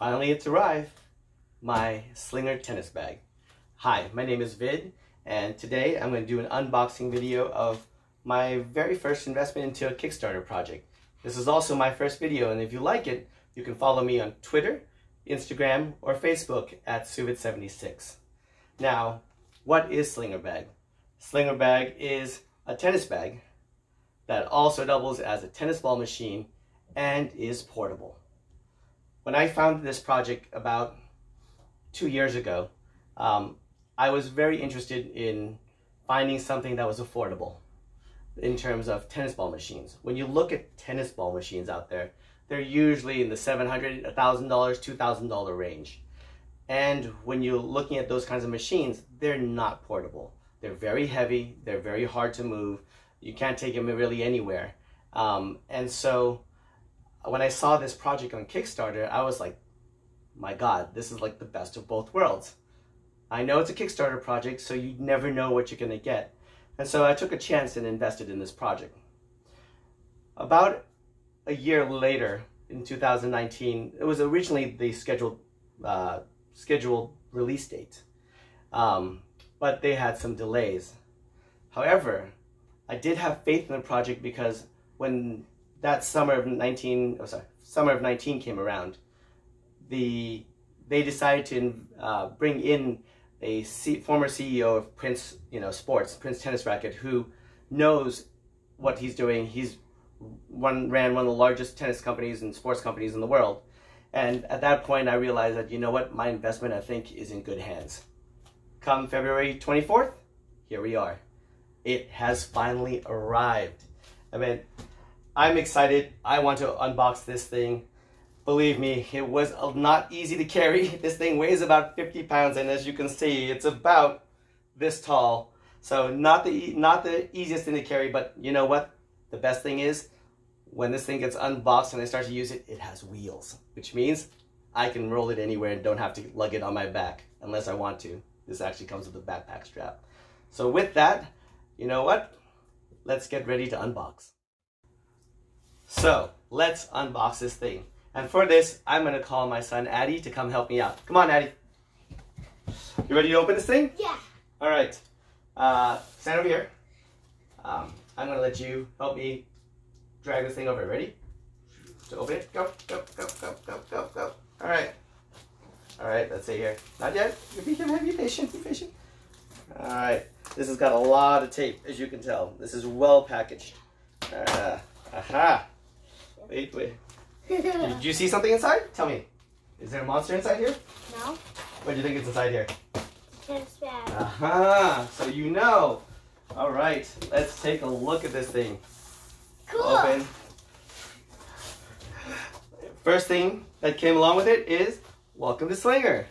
Finally it's arrived, my Slinger tennis bag. Hi, my name is Vid, and today I'm going to do an unboxing video of my very first investment into a Kickstarter project. This is also my first video, and if you like it, you can follow me on Twitter, Instagram, or Facebook at Suvid76. Now, what is Slinger Bag? Slinger Bag is a tennis bag that also doubles as a tennis ball machine and is portable. When I founded this project about 2 years ago, I was very interested in finding something that was affordable in terms of tennis ball machines. When you look at tennis ball machines out there, they're usually in the $700, $1,000, $2,000 range. And when you're looking at those kinds of machines, they're not portable. They're very heavy, they're very hard to move, you can't take them really anywhere. And so when I saw this project on Kickstarter, I was like, my God, this is like the best of both worlds. I know it's a Kickstarter project, so you never know what you're gonna get. And so I took a chance and invested in this project. About a year later, in 2019, it was originally the scheduled release date, but they had some delays. However, I did have faith in the project because when that summer of 19 came around, they decided to bring in a former CEO of Prince, Sports, Prince Tennis Racket, who knows what he's doing. He's ran one of the largest tennis companies and sports companies in the world. And at that point, I realized that, you know what, my investment, I think, is in good hands. Come February 24th, here we are. It has finally arrived. I mean, I'm excited. I want to unbox this thing. Believe me, it was not easy to carry. This thing weighs about 50 pounds, and as you can see, it's about this tall. So not the easiest thing to carry, but you know what? The best thing is, when this thing gets unboxed and I start to use it, it has wheels, which means I can roll it anywhere and don't have to lug it on my back unless I want to. This actually comes with a backpack strap. So with that, you know what? Let's get ready to unbox. So let's unbox this thing. And for this, I'm going to call my son Addie to come help me out. Come on, Addie. You ready to open this thing? Yeah. All right. Stand over here. I'm going to let you help me drag this thing over. Ready? To open it. Go, go, go, go, go, go, go. All right. All right, let's see here. Not yet. Be patient. Be patient. All right. This has got a lot of tape, as you can tell. This is well packaged. Aha. Wait. Did you see something inside? Tell me. Is there a monster inside here? No. What do you think is inside here? Tennis bag. Aha. So you know. All right. Let's take a look at this thing. Cool. Open. First thing that came along with it is, welcome to Slinger. It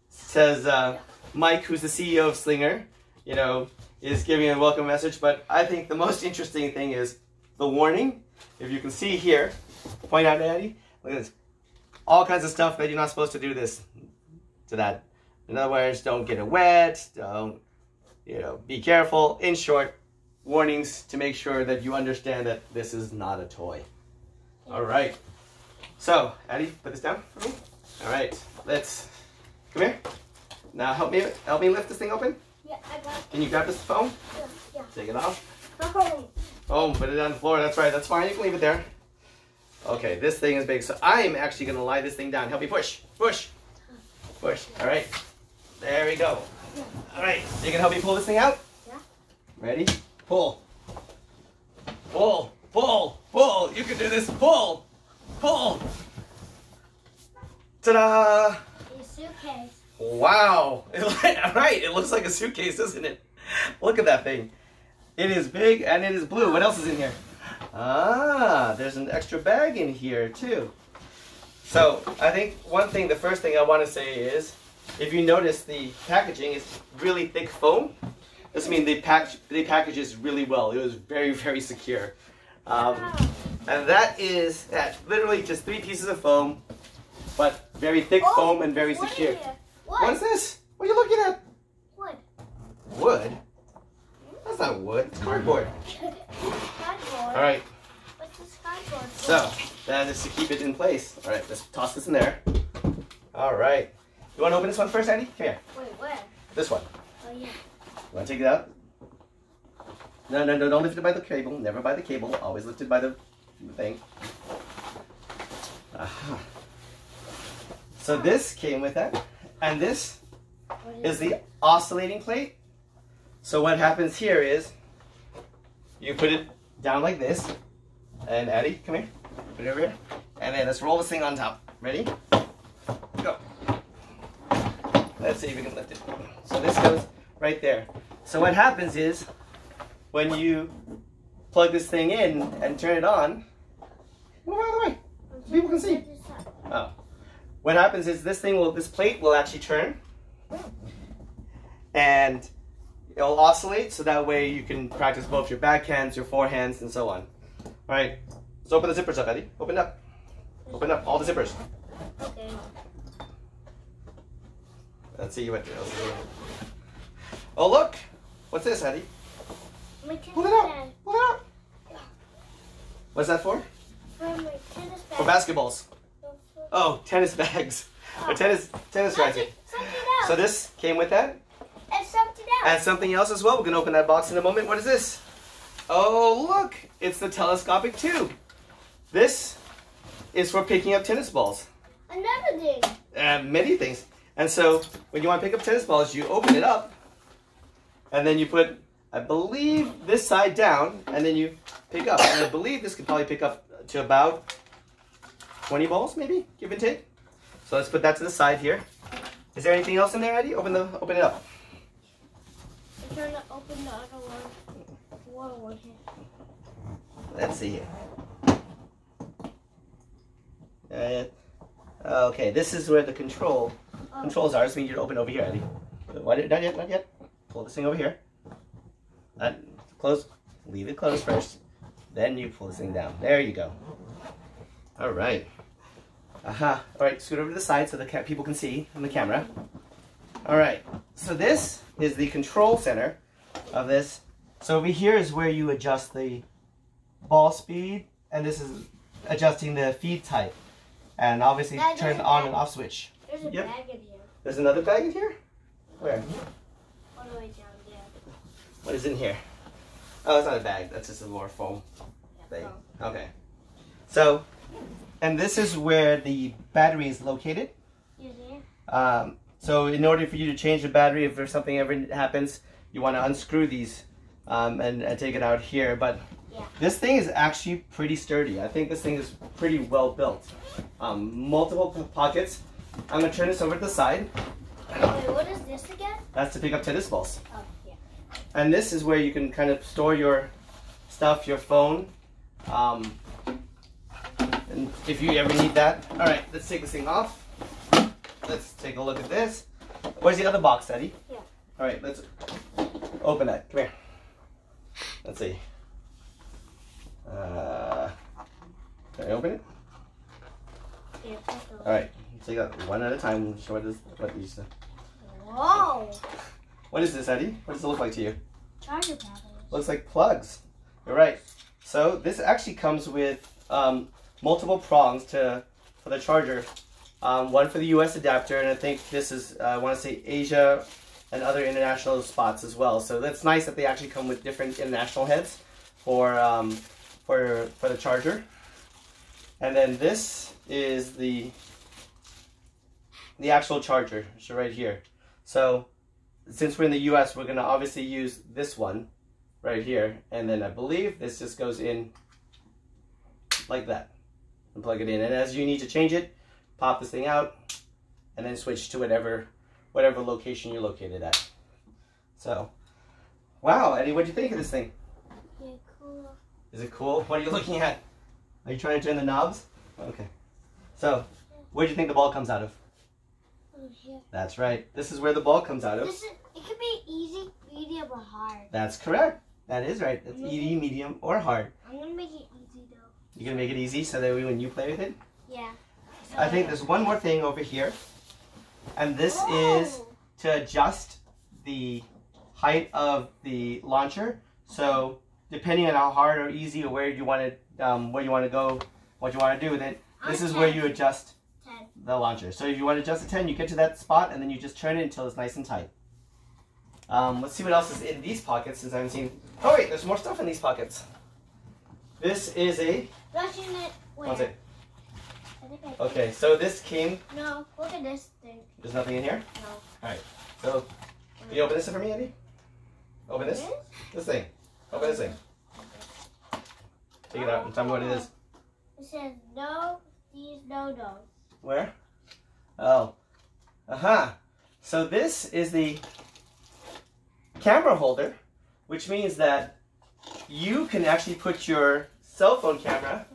says Mike, who's the CEO of Slinger, is giving a welcome message, but I think the most interesting thing is the warning. If you can see here, point out, Daddy, look at this. All kinds of stuff that you're not supposed to do this to that. In other words, don't get it wet, don't, be careful. In short, warnings to make sure that you understand that this is not a toy. All right. So, Addie, put this down for me. All right, come here. Now help me lift this thing open. Yeah, I got it. Can you grab this phone? Yeah. Take it off. Oh. Oh, put it on the floor. That's right. That's fine. You can leave it there. Okay, this thing is big. So I'm actually going to lie this thing down. Help me push. Push. Push. All right. There we go. All right. You can help me pull this thing out? Yeah. Ready? Pull. Pull. Pull. Pull. You can do this. Pull. Pull. Ta-da! A suitcase. Wow. Right. It looks like a suitcase, doesn't it? Look at that thing. It is big and it is blue. What else is in here? Ah, there's an extra bag in here too. So I think the first thing I want to say is, if you notice, the packaging is really thick foam. This means they package this really well. It was very, very secure. And that is literally just 3 pieces of foam, but very thick foam and very secure. What is this? What are you looking at? Wood. Wood? That's not wood. It's cardboard. Cardboard. All right. What's this cardboard for? So that is to keep it in place. All right, let's toss this in there. All right. You want to open this one first, Andy? Come here. Wait, where? This one. Oh, yeah. You want to take it out? No, no, no, don't lift it by the cable. Never by the cable. Always lifted by the thing. Aha. So this came with that. And this is the oscillating plate. So what happens here is you put it down like this. And Addie, come here. Put it over here. And then let's roll this thing on top. Ready? Go. Let's see if we can lift it. So this goes right there. So what happens is when you plug this thing in and turn it on, move out of the way so people can see. Oh. What happens is this plate will actually turn and it'll oscillate so that way you can practice both your backhands, your forehands, and so on. All right, let's open the zippers up, Eddie. Open up. Open up all the zippers. Okay. Let's see what else is here. Oh, look. What's this, Eddie? Pull it out. Pull it out. What's that for? For my tennis bag. For basketballs. Oh, tennis bags. Or tennis racket. Something else. So this came with that. And something else. And something else as well. We're going to open that box in a moment. What is this? Oh, look. It's the telescopic tube. This is for picking up tennis balls. Another thing. Many things. And so when you want to pick up tennis balls, you open it up. And then you put, I believe, this side down. And then you pick up. And I believe this could probably pick up to about 20 balls, maybe, give and take. So let's put that to the side here. Is there anything else in there, Eddie? Open it up. I'm trying to open the other one here. Let's see here. Okay, this is where the controls are. This means you to open over here, Eddie. Not yet, not yet. Pull this thing over here. Close. Leave it closed first. Then you pull this thing down. There you go. All right. Aha. All right, scoot over to the side so the people can see on the camera. All right. So this is the control center of this. So over here is where you adjust the ball speed, and this is adjusting the feed type. And obviously turn on and off switch. There's a bag in here. There's another bag in here? Where? All the way down there. What is in here? Oh, it's not a bag. That's just a more foam thing. Okay. So, and this is where the battery is located. So in order for you to change the battery, if there's something ever happens, you want to unscrew these and take it out here. But this thing is actually pretty sturdy. I think this thing is pretty well built. Multiple pockets. I'm going to turn this over to the side. Wait, what is this again? That's to pick up tennis balls. Oh, yeah. And this is where you can kind of store your stuff, your phone. And if you ever need that. All right, let's take this thing off. Let's take a look at this. Where's the other box, Eddie? Yeah. All right, let's open that. Come here. Let's see. Can I open it? Yeah, all right, take it one at a time. Show what these. Whoa! What is this, Eddie? What does it look like to you? Charger paddles. Looks like plugs. You're right. So this actually comes with multiple prongs for the charger. One for the US adapter, and I think this is, I want to say Asia and other international spots as well. So that's nice that they actually come with different international heads for the charger. And then this is the actual charger, so right here. So since we're in the US, we're going to obviously use this one right here. And then I believe this just goes in like that and plug it in. And as you need to change it, pop this thing out and then switch to whatever location you're located at. So, wow, Eddie, what do you think of this thing? Yeah, cool. Is it cool? What are you looking at? Are you trying to turn the knobs? Okay. So, where do you think the ball comes out of? Here. That's right. This is where the ball comes out of. It could be easy, medium, or hard. That's correct. That is right. It's easy, medium, or hard. I'm going to make it easy, though. You're going to make it easy so that when you play with it? Yeah. I think there's one more thing over here. And this is to adjust the height of the launcher. So depending on how hard or easy or where you want to go, what you want to do with it, this is where you adjust the launcher. So if you want to adjust the 10, you get to that spot and then you just turn it until it's nice and tight. Let's see what else is in these pockets since I haven't seen. Oh wait, there's more stuff in these pockets. This is a. Rushing it. Where? What's it? I think Okay, so this came. No, look at this thing. There's nothing in here? No. Alright, so can you open this for me, Andy? Open this? This thing. Open this thing. Take it out and tell me what it is. It says no, these no. Where? Oh. Uh-huh. So this is the camera holder, which means that you can actually put your cell phone camera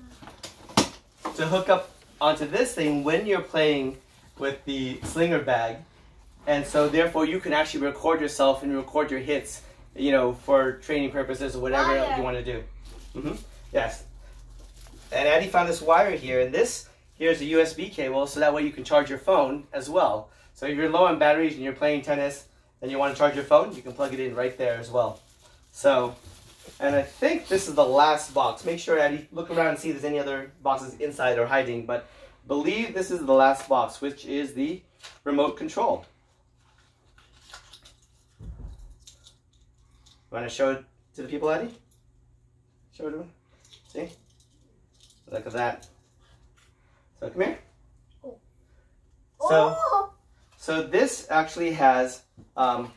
to hook up onto this thing when you're playing with the Slinger Bag. And so therefore you can actually record yourself and record your hits, you know, for training purposes or whatever you want to do. Yes. And Addie found this wire here, and this here's a USB cable, so that way you can charge your phone as well. So if you're low on batteries and you're playing tennis and you want to charge your phone, you can plug it in right there as well. So, and I think this is the last box. Make sure, Addie, look around and see if there's any other boxes inside or hiding, but believe this is the last box, which is the remote control. You want to show it to the people, Addie? Show it to them. See? Look at that. So come here. So this actually has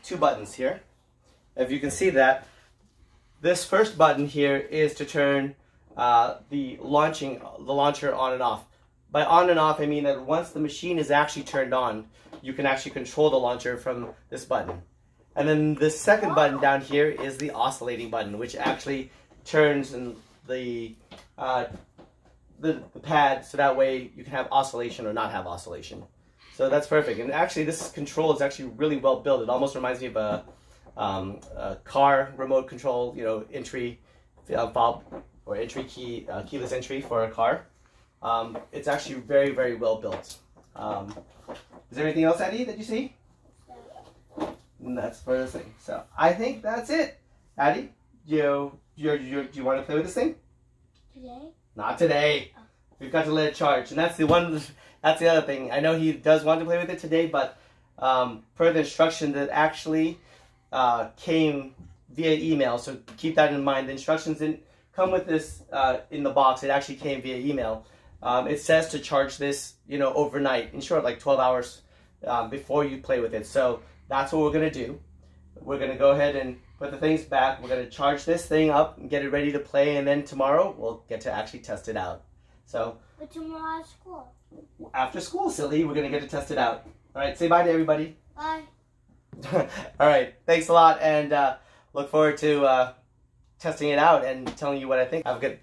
two buttons here. If you can see that, this first button here is to turn the launcher on and off. By on and off, I mean that once the machine is actually turned on, you can actually control the launcher from this button. And then the second button down here is the oscillating button, which actually turns the pad so that way you can have oscillation or not have oscillation. So that's perfect. And actually this control is actually really well built. It almost reminds me of a car remote control, you know, entry fob or entry key, keyless entry for a car. It's actually very, very well built. Is there anything else, Addie, that you see? And that's for this thing. So I think that's it. Addie, do you want to play with this thing? Today? Not today. Oh. We've got to let it charge, and that's the one. That's the other thing. I know he does want to play with it today, but per the instruction that actually came via email, so keep that in mind. The instructions didn't come with this in the box. It actually came via email. It says to charge this, you know, overnight, in short, like 12 hours before you play with it. So that's what we're gonna do. We're gonna go ahead and put the things back. We're gonna charge this thing up and get it ready to play, and then tomorrow we'll get to actually test it out. So. But tomorrow at school. After school, silly, we're gonna get to test it out. All right, say bye to everybody. Bye. All right, thanks a lot, and look forward to testing it out and telling you what I think. Have a good